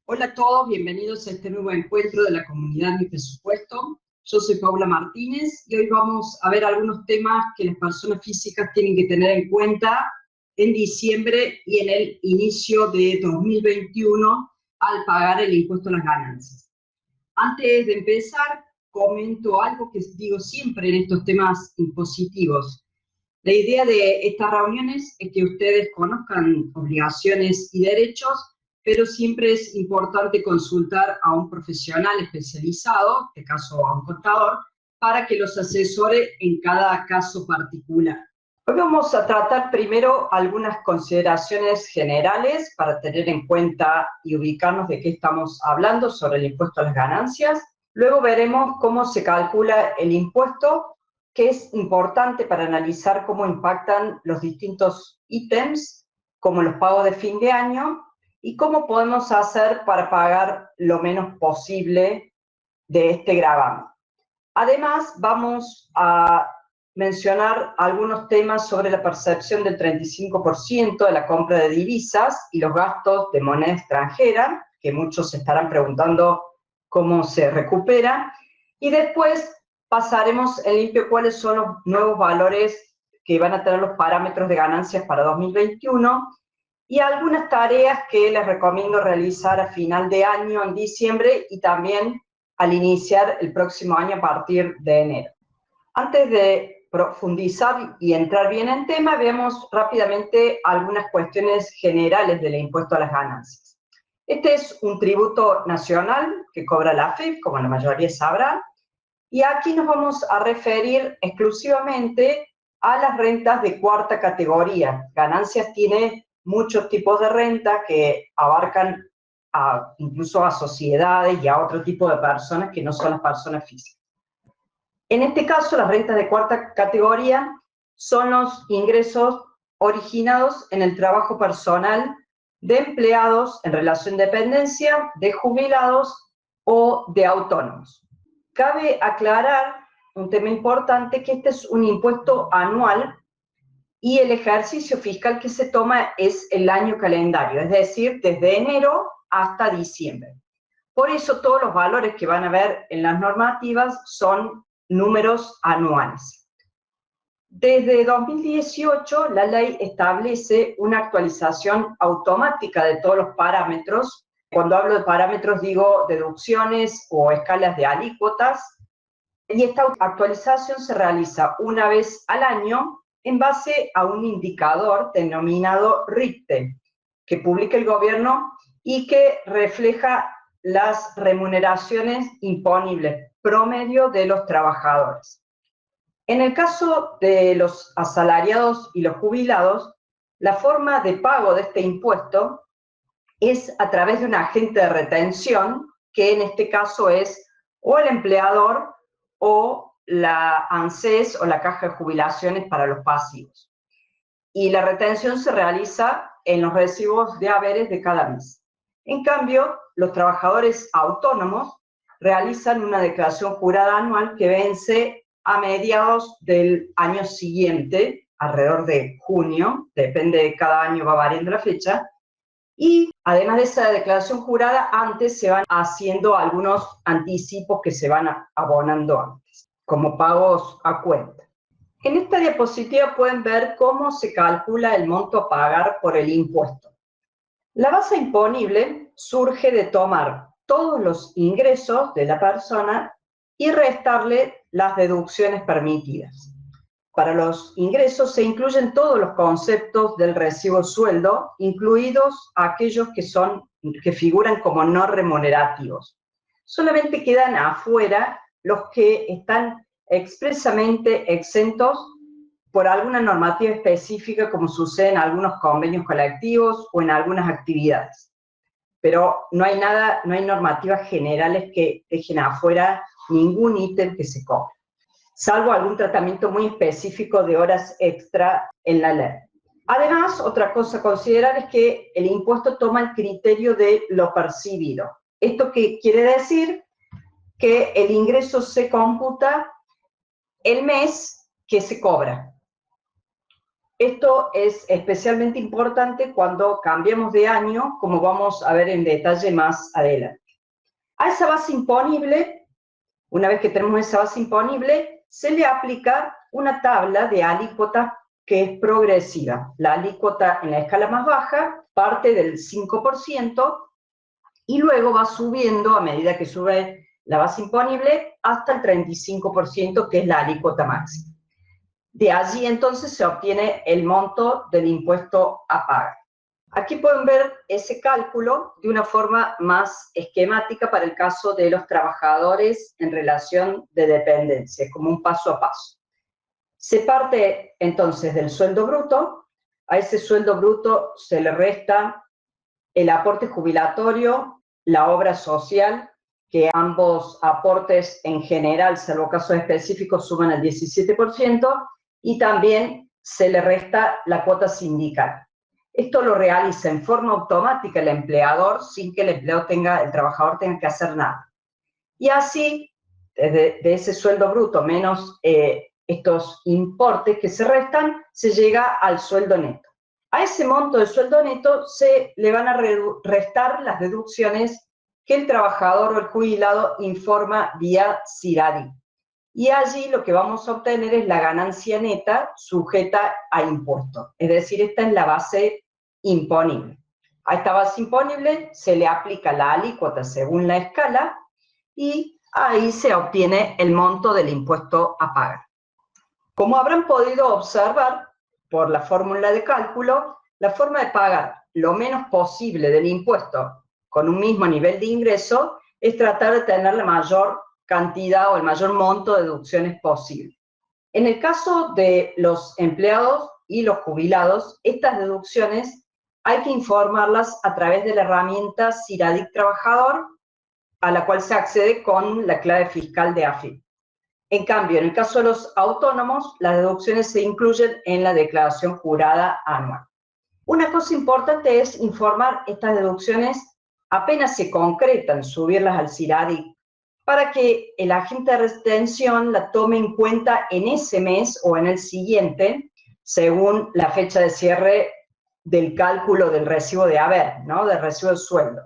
Hola a todos, bienvenidos a este nuevo encuentro de la comunidad Mi Presupuesto. Yo soy Paula Martínez y hoy vamos a ver algunos temas que las personas físicas tienen que tener en cuenta en diciembre y en el inicio de 2021 al pagar el impuesto a las ganancias. Antes de empezar, comento algo que digo siempre en estos temas impositivos. La idea de estas reuniones es que ustedes conozcan obligaciones y derechos, pero siempre es importante consultar a un profesional especializado, en este caso a un contador, para que los asesore en cada caso particular. Hoy vamos a tratar primero algunas consideraciones generales para tener en cuenta y ubicarnos de qué estamos hablando sobre el impuesto a las ganancias. Luego veremos cómo se calcula el impuesto, que es importante para analizar cómo impactan los distintos ítems, como los pagos de fin de año, y cómo podemos hacer para pagar lo menos posible de este gravamen. Además, vamos a mencionar algunos temas sobre la percepción del 35% de la compra de divisas y los gastos de moneda extranjera, que muchos se estarán preguntando cómo se recupera, y después pasaremos en limpio cuáles son los nuevos valores que van a tener los parámetros de ganancias para 2021 y algunas tareas que les recomiendo realizar a final de año, en diciembre, y también al iniciar el próximo año a partir de enero. Antes de profundizar y entrar bien en tema, veamos rápidamente algunas cuestiones generales del impuesto a las ganancias. Este es un tributo nacional que cobra la AFIP, como la mayoría sabrá, y aquí nos vamos a referir exclusivamente a las rentas de cuarta categoría. Ganancias tiene muchos tipos de renta que abarcan incluso a sociedades y a otro tipo de personas que no son las personas físicas. En este caso, las rentas de cuarta categoría son los ingresos originados en el trabajo personal de empleados en relación de dependencia, de jubilados o de autónomos. Cabe aclarar un tema importante, que este es un impuesto anual y el ejercicio fiscal que se toma es el año calendario, es decir, desde enero hasta diciembre. Por eso todos los valores que van a ver en las normativas son números anuales. Desde 2018, la ley establece una actualización automática de todos los parámetros. Cuando hablo de parámetros digo deducciones o escalas de alícuotas, y esta actualización se realiza una vez al año en base a un indicador denominado RIPTE, que publica el gobierno y que refleja las remuneraciones imponibles promedio de los trabajadores. En el caso de los asalariados y los jubilados, la forma de pago de este impuesto es a través de un agente de retención, que en este caso es o el empleador o la ANSES o la Caja de Jubilaciones para los pasivos. Y la retención se realiza en los recibos de haberes de cada mes. En cambio, los trabajadores autónomos realizan una declaración jurada anual que vence a mediados del año siguiente, alrededor de junio, depende de cada año, va variando la fecha, y además de esa declaración jurada, antes se van haciendo algunos anticipos que se van abonando antes, como pagos a cuenta. En esta diapositiva pueden ver cómo se calcula el monto a pagar por el impuesto. La base imponible surge de tomar todos los ingresos de la persona y restarle las deducciones permitidas. Para los ingresos se incluyen todos los conceptos del recibo sueldo, incluidos aquellos que figuran como no remunerativos. Solamente quedan afuera los que están expresamente exentos por alguna normativa específica, como sucede en algunos convenios colectivos o en algunas actividades. Pero no hay normativas generales que dejen afuera ningún ítem que se cobre, salvo algún tratamiento muy específico de horas extra en la ley. Además, otra cosa a considerar es que el impuesto toma el criterio de lo percibido. ¿Esto qué quiere decir? Que el ingreso se computa el mes que se cobra. Esto es especialmente importante cuando cambiamos de año, como vamos a ver en detalle más adelante. A esa base imponible, una vez que tenemos esa base imponible, se le aplica una tabla de alícuotas que es progresiva. La alícuota en la escala más baja parte del 5% y luego va subiendo a medida que sube la base imponible hasta el 35%, que es la alícuota máxima. De allí entonces se obtiene el monto del impuesto a pagar. Aquí pueden ver ese cálculo de una forma más esquemática para el caso de los trabajadores en relación de dependencia, como un paso a paso. Se parte entonces del sueldo bruto, a ese sueldo bruto se le resta el aporte jubilatorio, la obra social, que ambos aportes en general, salvo casos específicos, suman al 17%, y también se le resta la cuota sindical. Esto lo realiza en forma automática el empleador sin que el trabajador tenga que hacer nada. Y así, de ese sueldo bruto menos estos importes que se restan, se llega al sueldo neto. A ese monto de sueldo neto se le van a restar las deducciones que el trabajador o el jubilado informa vía CIRADI. Y allí lo que vamos a obtener es la ganancia neta sujeta a impuesto. Es decir, esta es la base imponible. A esta base imponible se le aplica la alícuota según la escala y ahí se obtiene el monto del impuesto a pagar. Como habrán podido observar por la fórmula de cálculo, la forma de pagar lo menos posible del impuesto con un mismo nivel de ingreso es tratar de tener la mayor cantidad o el mayor monto de deducciones posible. En el caso de los empleados y los jubilados, estas deducciones hay que informarlas a través de la herramienta CIRADIC Trabajador, a la cual se accede con la clave fiscal de AFIP. En cambio, en el caso de los autónomos, las deducciones se incluyen en la declaración jurada anual. Una cosa importante es informar estas deducciones apenas se concretan, subirlas al CIRADIC, para que el agente de retención la tome en cuenta en ese mes o en el siguiente, según la fecha de cierre del cálculo del recibo de haber, ¿no? Del recibo de sueldo.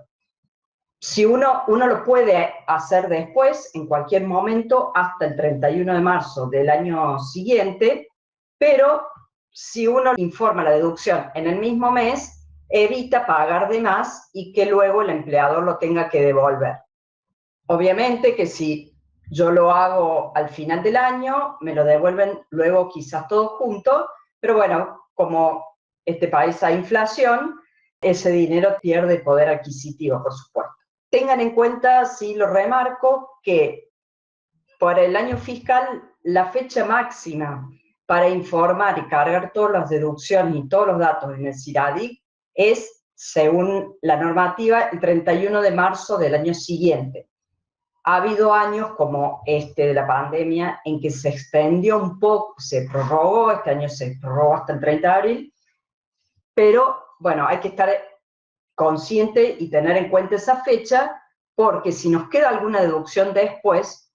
Si uno lo puede hacer después, en cualquier momento, hasta el 31 de marzo del año siguiente, pero si uno informa la deducción en el mismo mes, evita pagar de más y que luego el empleador lo tenga que devolver. Obviamente que si yo lo hago al final del año, me lo devuelven luego quizás todo junto, pero bueno, como este país hay inflación, ese dinero pierde poder adquisitivo, por supuesto. Tengan en cuenta, sí lo remarco, que para el año fiscal la fecha máxima para informar y cargar todas las deducciones y todos los datos en el CIRADIC es, según la normativa, el 31 de marzo del año siguiente. Ha habido años como este de la pandemia en que se extendió un poco, se prorrogó, este año se prorrogó hasta el 30 de abril, pero bueno, hay que estar consciente y tener en cuenta esa fecha, porque si nos queda alguna deducción después,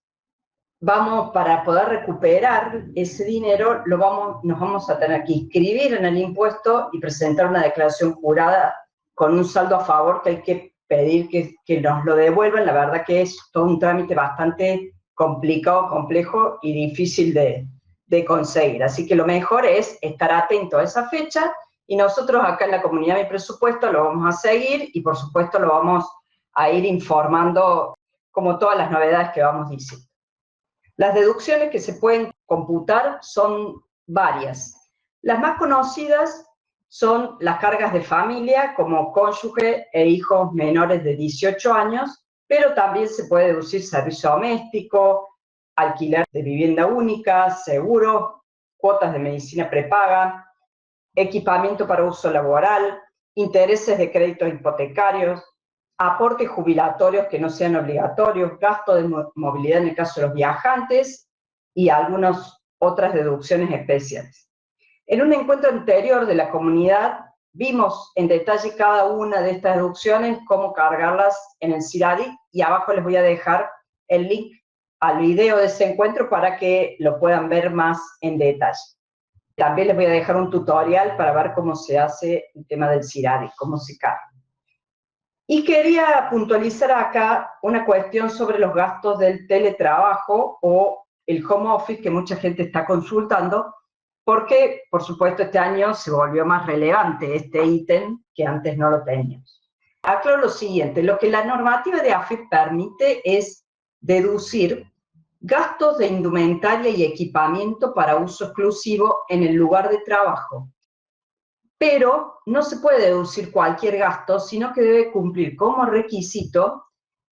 para poder recuperar ese dinero, nos vamos a tener que inscribir en el impuesto y presentar una declaración jurada con un saldo a favor que hay que pedir que nos lo devuelvan. La verdad que es todo un trámite bastante complicado, complejo y difícil de conseguir. Así que lo mejor es estar atento a esa fecha y nosotros acá en la comunidad Mi Presupuesto lo vamos a seguir y por supuesto lo vamos a ir informando como todas las novedades que vamos diciendo. Las deducciones que se pueden computar son varias. Las más conocidas son las cargas de familia, como cónyuge e hijos menores de 18 años, pero también se puede deducir servicio doméstico, alquiler de vivienda única, seguros, cuotas de medicina prepaga, equipamiento para uso laboral, intereses de créditos hipotecarios, aportes jubilatorios que no sean obligatorios, gasto de movilidad en el caso de los viajantes y algunas otras deducciones especiales. En un encuentro anterior de la comunidad vimos en detalle cada una de estas deducciones, cómo cargarlas en el CIRADIC, y abajo les voy a dejar el link al video de ese encuentro para que lo puedan ver más en detalle. También les voy a dejar un tutorial para ver cómo se hace el tema del CIRADI, cómo se carga. Y quería puntualizar acá una cuestión sobre los gastos del teletrabajo o el home office que mucha gente está consultando, porque, por supuesto, este año se volvió más relevante este ítem que antes no lo teníamos. Aclaro lo siguiente, lo que la normativa de AFIP permite es deducir gastos de indumentaria y equipamiento para uso exclusivo en el lugar de trabajo. Pero no se puede deducir cualquier gasto, sino que debe cumplir como requisito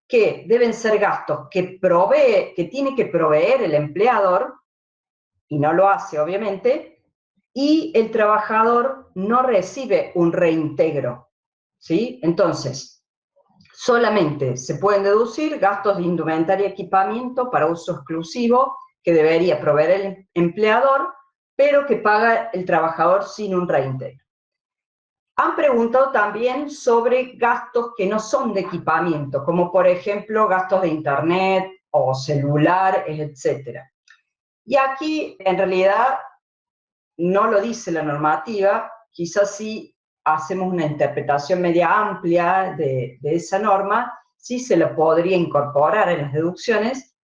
que deben ser gastos que tiene que proveer el empleador, y no lo hace obviamente, y el trabajador no recibe un reintegro, ¿sí? Entonces, solamente se pueden deducir gastos de indumentaria y equipamiento para uso exclusivo que debería proveer el empleador, pero que paga el trabajador sin un reintegro. Han preguntado también sobre gastos que no son de equipamiento, como por ejemplo gastos de internet o celular, etc. Y aquí, en realidad, no lo dice la normativa, quizás sí hacemos una interpretación media amplia de esa norma, sí se lo podría incorporar en las deducciones,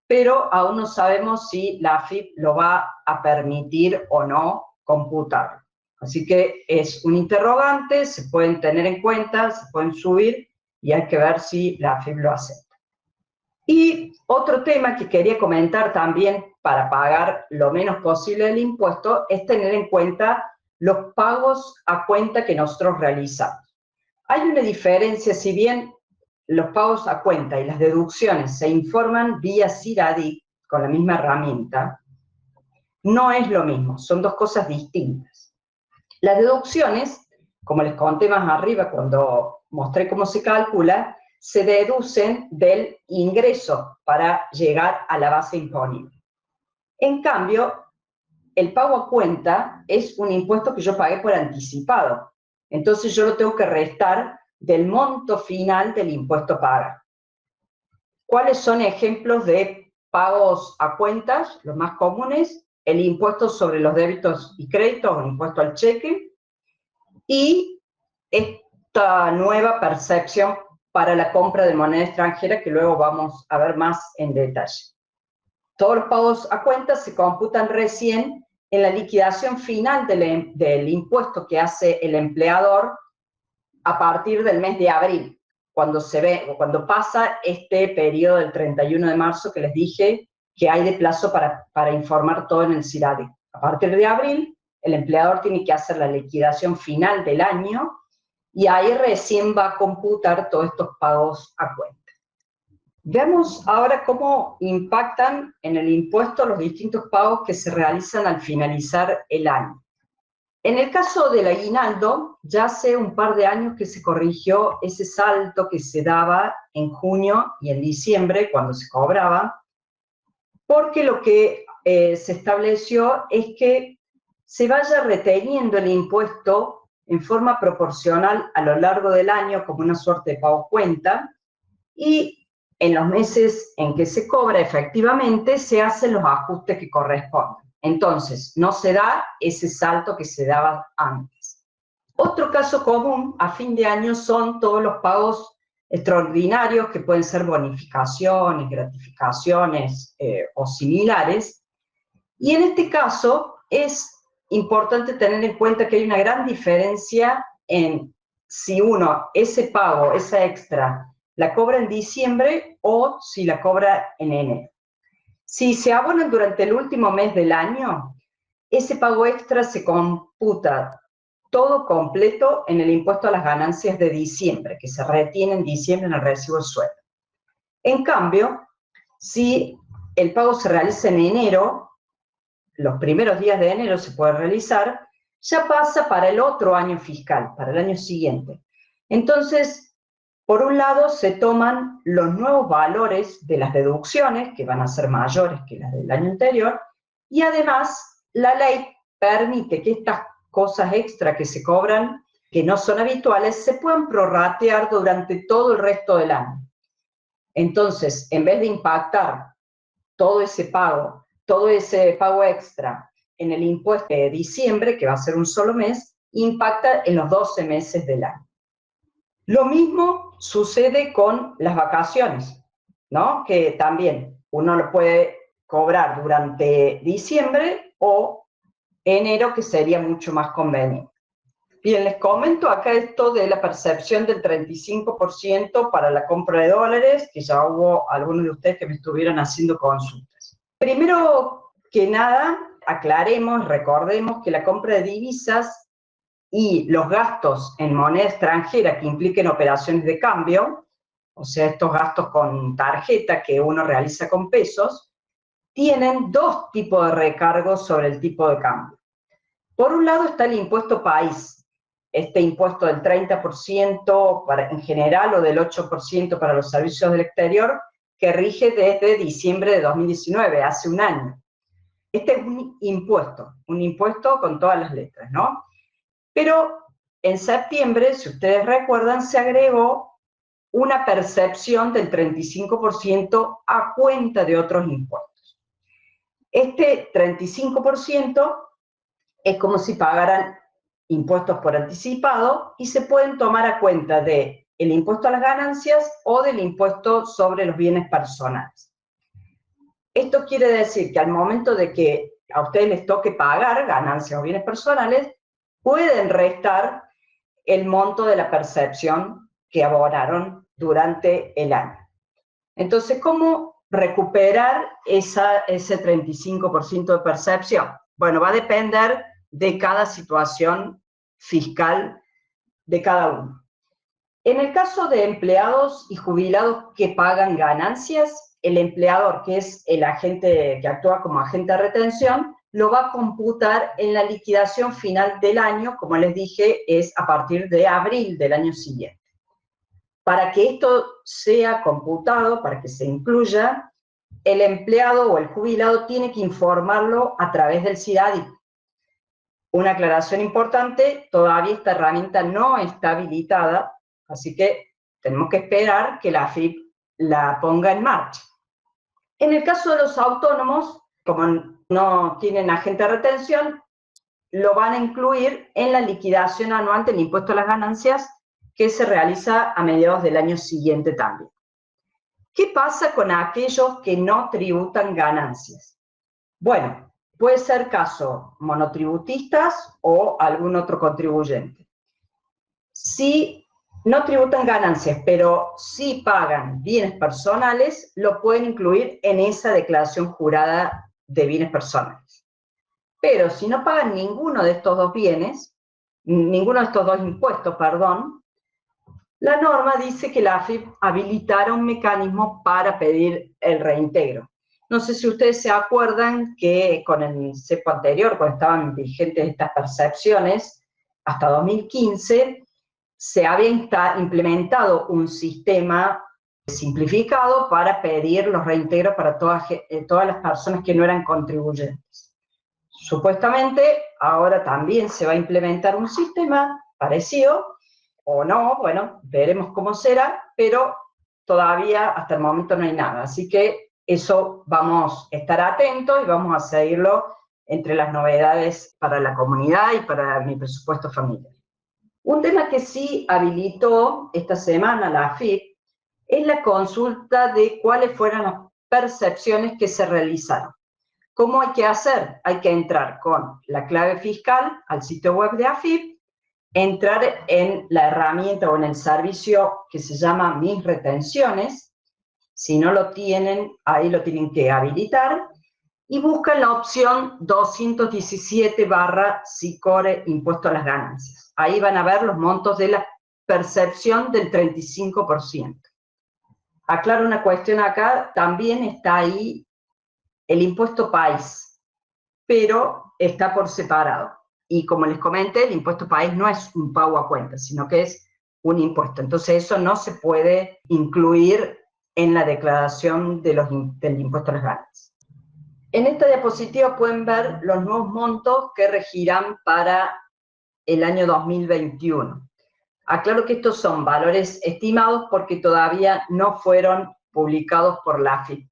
pero aún no sabemos si la AFIP lo va a permitir o no computar. Así que es un interrogante, se pueden tener en cuenta, se pueden subir y hay que ver si la AFIP lo acepta. Y otro tema que quería comentar también para pagar lo menos posible el impuesto es tener en cuenta los pagos a cuenta que nosotros realizamos. Hay una diferencia, si bien los pagos a cuenta y las deducciones se informan vía CIRADIC con la misma herramienta, no es lo mismo, son dos cosas distintas. Las deducciones, como les conté más arriba cuando mostré cómo se calcula, se deducen del ingreso para llegar a la base imponible. En cambio, el pago a cuenta es un impuesto que yo pagué por anticipado. Entonces yo lo tengo que restar del monto final del impuesto a pagar. ¿Cuáles son ejemplos de pagos a cuentas? Los más comunes, el impuesto sobre los débitos y créditos, el impuesto al cheque, y esta nueva percepción para la compra de moneda extranjera que luego vamos a ver más en detalle. Todos los pagos a cuentas se computan recién en la liquidación final del impuesto que hace el empleador a partir del mes de abril, cuando pasa este periodo del 31 de marzo que les dije que hay de plazo para informar todo en el CIRADI. A partir de abril, el empleador tiene que hacer la liquidación final del año y ahí recién va a computar todos estos pagos a cuenta. Veamos ahora cómo impactan en el impuesto los distintos pagos que se realizan al finalizar el año. En el caso del aguinaldo, ya hace un par de años que se corrigió ese salto que se daba en junio y en diciembre cuando se cobraba, porque lo que se estableció es que se vaya reteniendo el impuesto en forma proporcional a lo largo del año como una suerte de pago cuenta, y en los meses en que se cobra efectivamente se hacen los ajustes que corresponden. Entonces, no se da ese salto que se daba antes. Otro caso común a fin de año son todos los pagos extraordinarios, que pueden ser bonificaciones, gratificaciones o similares. Y en este caso es importante tener en cuenta que hay una gran diferencia en si uno ese pago, esa extra, la cobra en diciembre o si la cobra en enero. Si se abonan durante el último mes del año, ese pago extra se computa todo completo en el impuesto a las ganancias de diciembre, que se retiene en diciembre en el recibo de sueldo. En cambio, si el pago se realiza en enero, los primeros días de enero se puede realizar, ya pasa para el otro año fiscal, para el año siguiente. Entonces, por un lado, se toman los nuevos valores de las deducciones, que van a ser mayores que las del año anterior, y además la ley permite que estas cosas extra que se cobran, que no son habituales, se puedan prorratear durante todo el resto del año. Entonces, en vez de impactar todo ese pago extra en el impuesto de diciembre, que va a ser un solo mes, impacta en los 12 meses del año. Lo mismo sucede con las vacaciones, ¿no? Que también uno lo puede cobrar durante diciembre o enero, que sería mucho más conveniente. Bien, les comento acá esto de la percepción del 35% para la compra de dólares, que ya hubo algunos de ustedes que me estuvieron haciendo consultas. Primero que nada, aclaremos, recordemos que la compra de divisas y los gastos en moneda extranjera que impliquen operaciones de cambio, o sea, estos gastos con tarjeta que uno realiza con pesos, tienen dos tipos de recargos sobre el tipo de cambio. Por un lado está el impuesto país, este impuesto del 30% en general o del 8% para los servicios del exterior, que rige desde diciembre de 2019, hace un año. Este es un impuesto con todas las letras, ¿no? Pero en septiembre, si ustedes recuerdan, se agregó una percepción del 35% a cuenta de otros impuestos. Este 35% es como si pagaran impuestos por anticipado y se pueden tomar a cuenta del impuesto a las ganancias o del impuesto sobre los bienes personales. Esto quiere decir que al momento de que a ustedes les toque pagar ganancias o bienes personales, pueden restar el monto de la percepción que abonaron durante el año. Entonces, ¿cómo recuperar ese 35% de percepción? Bueno, va a depender de cada situación fiscal de cada uno. En el caso de empleados y jubilados que pagan ganancias, el empleador, que es el agente que actúa como agente de retención, lo va a computar en la liquidación final del año, como les dije, es a partir de abril del año siguiente. Para que esto sea computado, para que se incluya, el empleado o el jubilado tiene que informarlo a través del CIRADI. Una aclaración importante, todavía esta herramienta no está habilitada, así que tenemos que esperar que la AFIP la ponga en marcha. En el caso de los autónomos, como no tienen agente de retención, lo van a incluir en la liquidación anual del impuesto a las ganancias que se realiza a mediados del año siguiente también. ¿Qué pasa con aquellos que no tributan ganancias? Bueno, puede ser caso monotributistas o algún otro contribuyente. Si no tributan ganancias, pero sí pagan bienes personales, lo pueden incluir en esa declaración jurada de bienes personales. Pero si no pagan ninguno de estos dos bienes, ninguno de estos dos impuestos, perdón, la norma dice que la AFIP habilitará un mecanismo para pedir el reintegro. No sé si ustedes se acuerdan que con el cepo anterior, cuando estaban vigentes estas percepciones, hasta 2015, se había implementado un sistema simplificado para pedir los reintegros para todas las personas que no eran contribuyentes. Supuestamente, ahora también se va a implementar un sistema parecido, o no, bueno, veremos cómo será, pero todavía hasta el momento no hay nada. Así que eso vamos a estar atentos y vamos a seguirlo entre las novedades para la comunidad y para mi presupuesto familiar. Un tema que sí habilitó esta semana la AFIP es la consulta de cuáles fueron las percepciones que se realizaron. ¿Cómo hay que hacer? Hay que entrar con la clave fiscal al sitio web de AFIP, entrar en la herramienta o en el servicio que se llama Mis Retenciones. Si no lo tienen, ahí lo tienen que habilitar y buscan la opción 217/SICORE Impuesto a las Ganancias. Ahí van a ver los montos de la percepción del 35%. Aclaro una cuestión acá, también está ahí el impuesto país, pero está por separado. Y como les comenté, el impuesto país no es un pago a cuenta, sino que es un impuesto. Entonces eso no se puede incluir en la declaración del impuesto a las ganancias. En esta diapositiva pueden ver los nuevos montos que regirán para el año 2021. Aclaro que estos son valores estimados porque todavía no fueron publicados por la AFIP.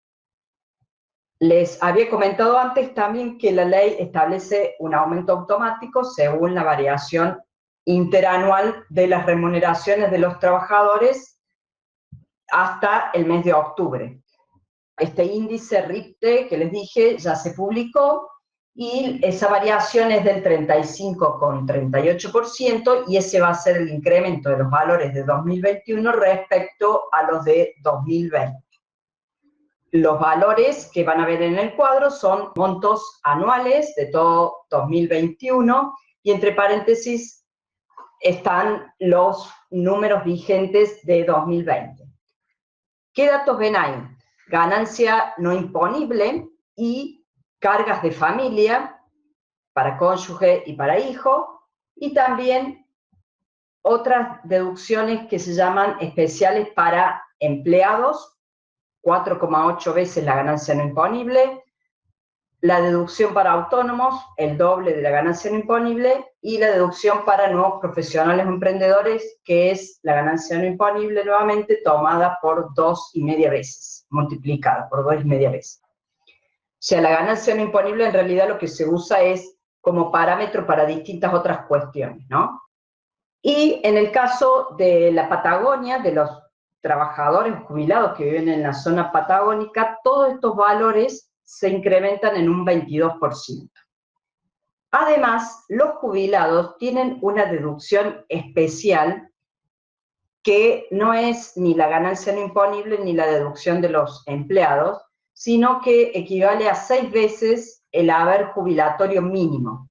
Les había comentado antes también que la ley establece un aumento automático según la variación interanual de las remuneraciones de los trabajadores hasta el mes de octubre. Este índice RIPTE que les dije ya se publicó y esa variación es del 35,38% y ese va a ser el incremento de los valores de 2021 respecto a los de 2020. Los valores que van a ver en el cuadro son montos anuales de todo 2021 y entre paréntesis están los números vigentes de 2020. ¿Qué datos ven ahí? Ganancia no imponible y cargas de familia para cónyuge y para hijo, y también otras deducciones que se llaman especiales para empleados, 4,8 veces la ganancia no imponible, la deducción para autónomos, el doble de la ganancia no imponible, y la deducción para nuevos profesionales o emprendedores, que es la ganancia no imponible nuevamente tomada por 2,5 veces, multiplicada por 2,5 veces. O sea, la ganancia no imponible en realidad lo que se usa es como parámetro para distintas otras cuestiones, ¿no? Y en el caso de la Patagonia, de los trabajadores jubilados que viven en la zona patagónica, todos estos valores se incrementan en un 22%. Además, los jubilados tienen una deducción especial que no es ni la ganancia no imponible ni la deducción de los empleados, sino que equivale a 6 veces el haber jubilatorio mínimo.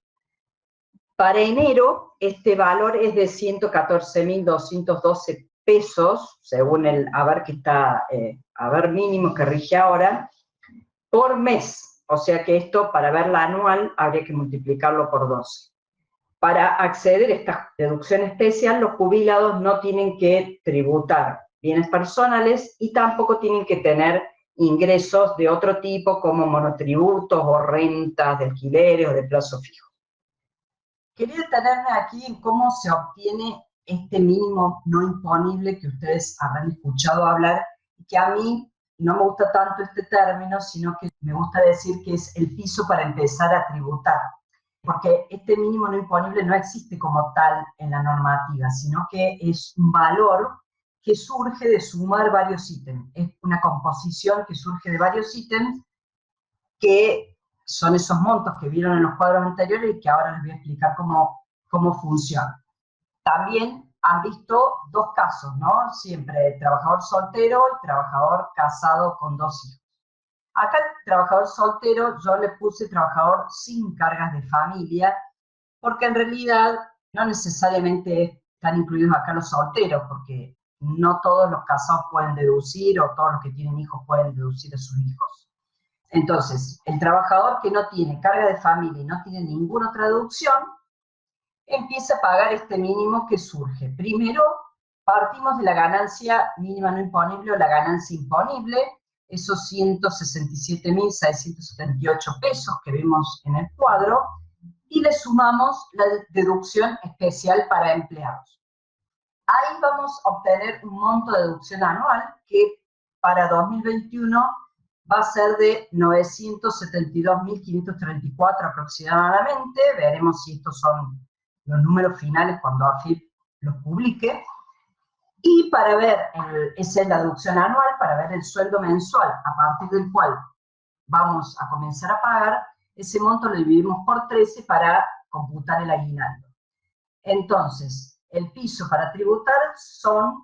Para enero, este valor es de 114.212 pesos, según el haber que está, haber mínimo que rige ahora, por mes. O sea que esto, para verla anual, habría que multiplicarlo por 12. Para acceder a esta deducción especial, los jubilados no tienen que tributar bienes personales y tampoco tienen que tener ingresos de otro tipo como monotributos o rentas de alquileres o de plazo fijo. Quería detenerme aquí en cómo se obtiene este mínimo no imponible que ustedes habrán escuchado hablar y que a mí no me gusta tanto este término, sino que me gusta decir que es el piso para empezar a tributar. Porque este mínimo no imponible no existe como tal en la normativa, sino que es un valor que surge de sumar varios ítems. Es una composición que surge de varios ítems que son esos montos que vieron en los cuadros anteriores y que ahora les voy a explicar cómo funciona. También han visto dos casos, ¿no? Siempre trabajador soltero y trabajador casado con 2 hijos. Acá el trabajador soltero yo le puse trabajador sin cargas de familia, porque en realidad no necesariamente están incluidos acá los solteros, porque no todos los casados pueden deducir o todos los que tienen hijos pueden deducir a sus hijos. Entonces, el trabajador que no tiene carga de familia y no tiene ninguna otra deducción, empieza a pagar este mínimo que surge. Primero, partimos de la ganancia mínima no imponible o la ganancia imponible, esos 167.678 pesos que vemos en el cuadro, y le sumamos la deducción especial para empleados. Ahí vamos a obtener un monto de deducción anual que para 2021 va a ser de 972.534 aproximadamente. Veremos si estos son los números finales cuando AFIP los publique. Y para ver, esa es la deducción anual, para ver el sueldo mensual a partir del cual vamos a comenzar a pagar, ese monto lo dividimos por 13 para computar el aguinaldo. Entonces, el piso para tributar son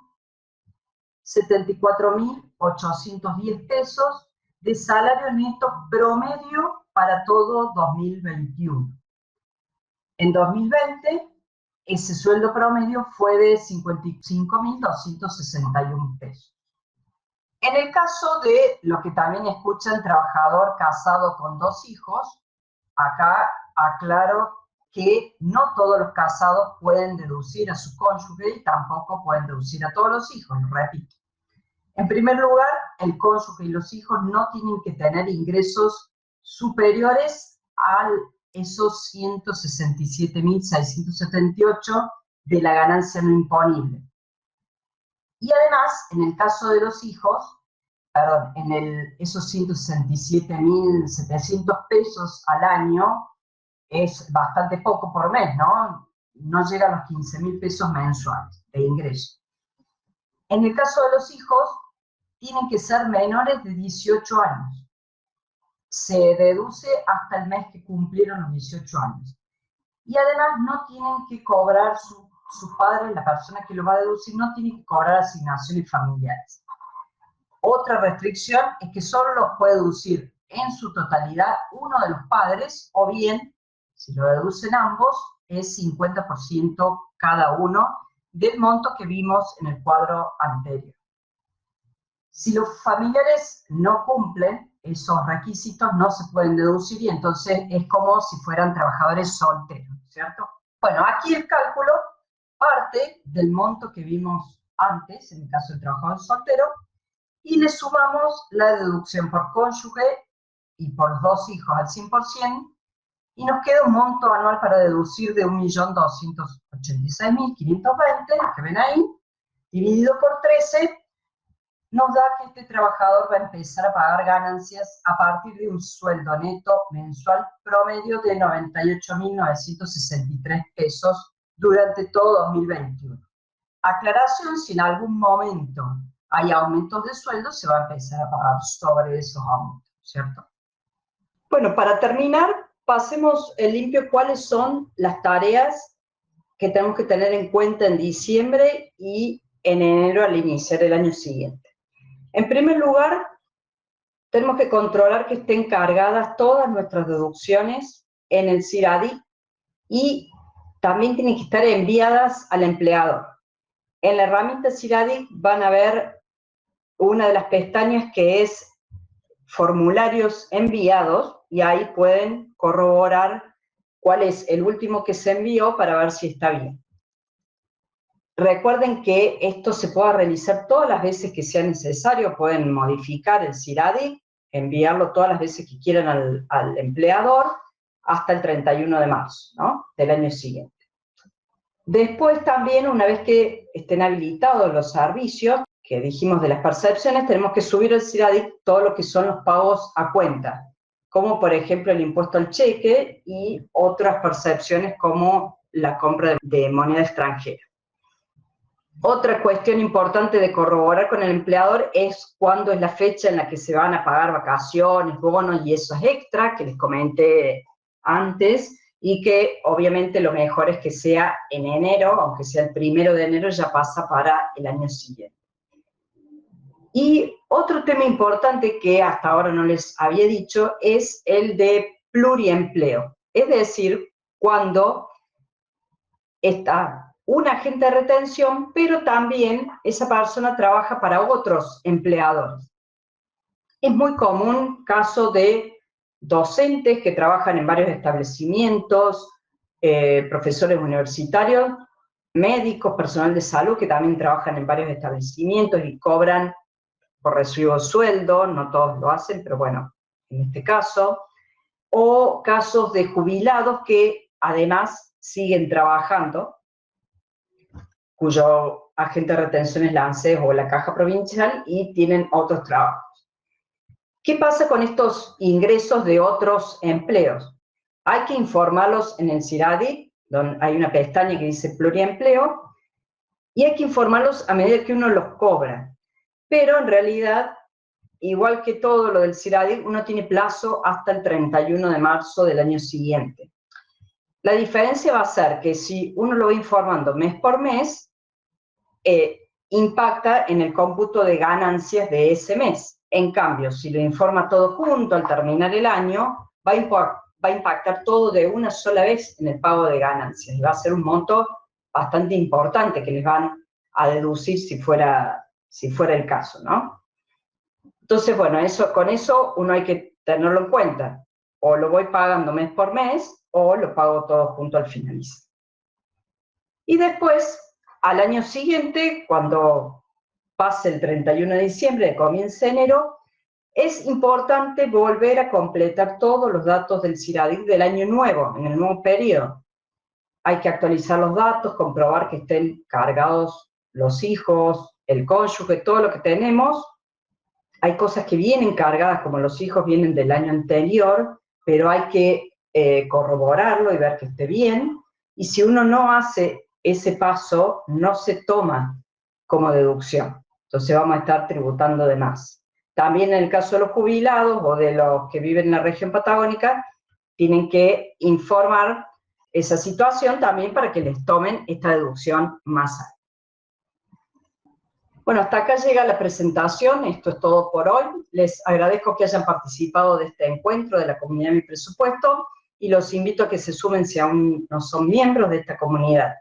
74.810 pesos de salario neto promedio para todo 2021. En 2020, ese sueldo promedio fue de 55.261 pesos. En el caso de lo que también escuchan, trabajador casado con 2 hijos, acá aclaro que no todos los casados pueden deducir a su cónyuge y tampoco pueden deducir a todos los hijos, lo repito. En primer lugar, el cónyuge y los hijos no tienen que tener ingresos superiores a esos 167.678 de la ganancia no imponible. Y además, en el caso de los hijos, perdón, esos 167.700 pesos al año es bastante poco por mes, ¿no? No llega a los 15.000 pesos mensuales de ingreso. En el caso de los hijos, tienen que ser menores de 18 años. Se deduce hasta el mes que cumplieron los 18 años. Y además no tienen que cobrar, sus padres, la persona que lo va a deducir, no tiene que cobrar asignaciones familiares. Otra restricción es que solo los puede deducir en su totalidad uno de los padres, o bien, si lo deducen ambos, es 50% cada uno del monto que vimos en el cuadro anterior. Si los familiares no cumplen esos requisitos, no se pueden deducir y entonces es como si fueran trabajadores solteros, ¿cierto? Bueno, aquí el cálculo parte del monto que vimos antes, en el caso del trabajador soltero, y le sumamos la deducción por cónyuge y por los dos hijos al 100%, y nos queda un monto anual para deducir de 1.286.520, que ven ahí, dividido por 13, nos da que este trabajador va a empezar a pagar ganancias a partir de un sueldo neto mensual promedio de 98.963 pesos durante todo 2021. Aclaración, si en algún momento hay aumentos de sueldo, se va a empezar a pagar sobre esos aumentos, ¿cierto? Bueno, para terminar, pasemos en limpio cuáles son las tareas que tenemos que tener en cuenta en diciembre y en enero al iniciar el año siguiente. En primer lugar, tenemos que controlar que estén cargadas todas nuestras deducciones en el CIRADIC y también tienen que estar enviadas al empleador. En la herramienta CIRADIC van a ver una de las pestañas que es formularios enviados y ahí pueden corroborar cuál es el último que se envió para ver si está bien. Recuerden que esto se puede realizar todas las veces que sea necesario, pueden modificar el CIRADIC, enviarlo todas las veces que quieran al empleador hasta el 31 de marzo, ¿no?, del año siguiente. Después también, una vez que estén habilitados los servicios que dijimos de las percepciones, tenemos que subir al CIRADIC todo lo que son los pagos a cuenta, como por ejemplo el impuesto al cheque y otras percepciones como la compra de moneda extranjera. Otra cuestión importante de corroborar con el empleador es cuándo es la fecha en la que se van a pagar vacaciones, bonos y esos extras que les comenté antes, y que obviamente lo mejor es que sea en enero, aunque sea el 1 de enero, ya pasa para el año siguiente. Y otro tema importante que hasta ahora no les había dicho es el de pluriempleo, es decir, cuando está un agente de retención, pero también esa persona trabaja para otros empleadores. Es muy común caso de docentes que trabajan en varios establecimientos, profesores universitarios, médicos, personal de salud que también trabajan en varios establecimientos y cobran por recibo de sueldo, no todos lo hacen, pero bueno, en este caso, o casos de jubilados que además siguen trabajando, cuyo agente de retención es la ANSES o la Caja Provincial y tienen otros trabajos. ¿Qué pasa con estos ingresos de otros empleos? Hay que informarlos en el CIRADIC, donde hay una pestaña que dice pluriempleo, y hay que informarlos a medida que uno los cobra. Pero en realidad, igual que todo lo del CIRADIC, uno tiene plazo hasta el 31 de marzo del año siguiente. La diferencia va a ser que si uno lo va informando mes por mes, impacta en el cómputo de ganancias de ese mes. En cambio, si lo informa todo junto al terminar el año, va a impactar todo de una sola vez en el pago de ganancias. Y va a ser un monto bastante importante que les van a deducir si fuera el caso, ¿no? Entonces, bueno, con eso uno hay que tenerlo en cuenta. O lo voy pagando mes por mes, o lo pago todo junto al finalizar. Y después, al año siguiente, cuando pase el 31 de diciembre, comience enero, es importante volver a completar todos los datos del CIRADIC del año nuevo, en el nuevo periodo. Hay que actualizar los datos, comprobar que estén cargados los hijos, el cónyuge, todo lo que tenemos, hay cosas que vienen cargadas, como los hijos vienen del año anterior, pero hay que corroborarlo y ver que esté bien, y si uno no hace ese paso, no se toma como deducción, entonces vamos a estar tributando de más. También en el caso de los jubilados o de los que viven en la región patagónica, tienen que informar esa situación también para que les tomen esta deducción más alta. Bueno, hasta acá llega la presentación, esto es todo por hoy. Les agradezco que hayan participado de este encuentro de la comunidad Mi Presupuesto y los invito a que se sumen si aún no son miembros de esta comunidad.